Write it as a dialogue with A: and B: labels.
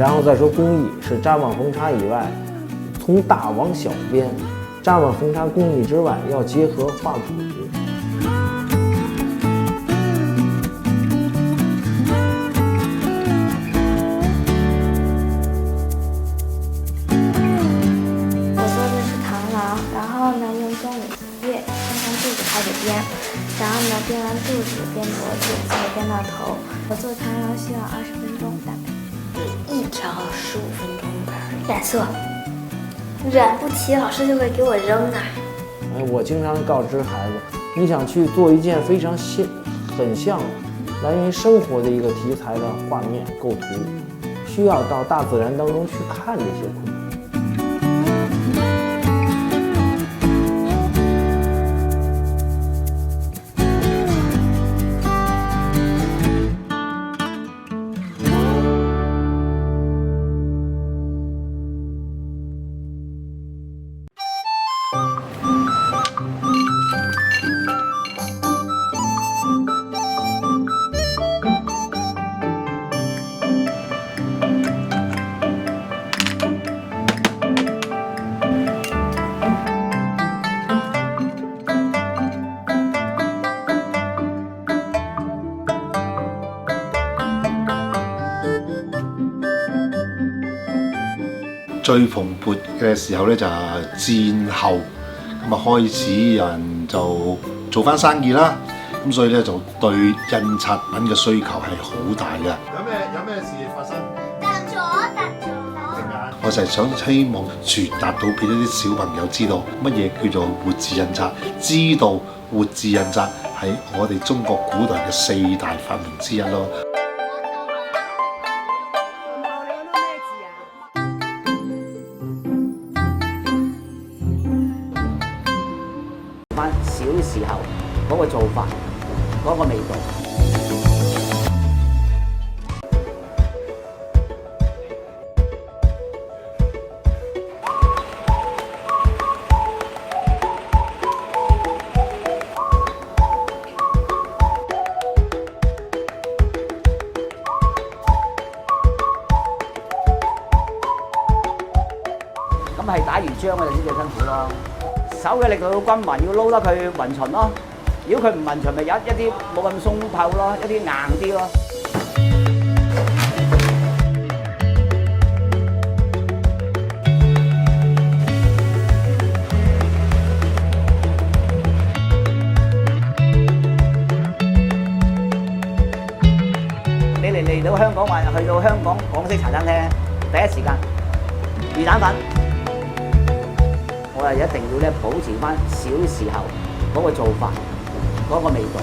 A: 然后再说工艺，是扎网红茶以外，从大往小编。扎网红茶工艺之外，要结合画谱。
B: 我做的是螳螂，然后呢用棕榈叶先从肚子开始编，然后呢编完肚子，编脖子，最后编到头。我做螳螂需要20分钟大概，一条15分钟吧。染色，染不齐老师就会给我扔啊。
A: 我经常告知孩子，你想去做一件非常很像来源于生活的一个题材的画面构图，需要到大自然当中去看这些困难。
C: 最蓬勃嘅時候咧就係戰後，咁啊開始有人就做翻生意啦，咁所以咧就對印刷品嘅需求係好大嘅。有咩事發生？突咗！我就係想希望傳達到俾一啲小朋友知道乜嘢叫做活字印刷，知道活字印刷係我哋中國古代嘅4大發明之一咯。
D: 小時候嗰個做法，嗰個味道。咁係打魚漿嗰陣先最辛苦咯。手嘅力度要均勻，要撈得佢勻勻咯。如果佢唔勻勻，咪有一啲冇咁鬆透咯，一啲硬啲咯。你嚟到香港話去到香港港式茶餐廳，第一時間魚蛋粉。我係一定要咧保持翻小時候嗰個做法，嗰個味道。